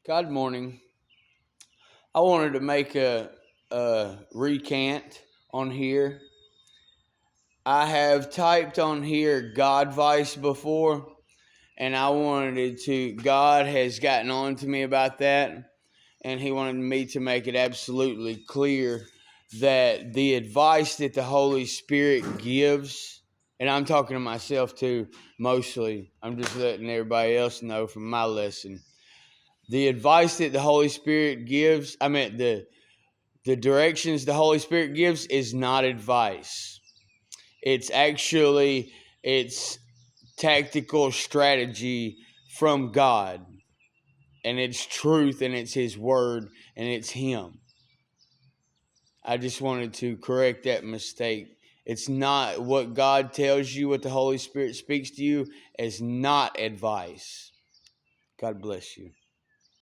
Good morning. I wanted to make a recant on here. I have typed on here God Vice before, and I wanted to. God has gotten on to me about that, and He wanted me to make it absolutely clear that the advice that the Holy Spirit gives, and I'm talking to myself too, mostly, I'm just letting everybody else know from my lesson. The advice that the Holy Spirit gives, the directions the Holy Spirit gives is not advice. It's tactical strategy from God, and it's truth, and it's His word, and it's Him. I just wanted to correct that mistake. It's not what God tells you, what the Holy Spirit speaks to you, is not advice. God bless you.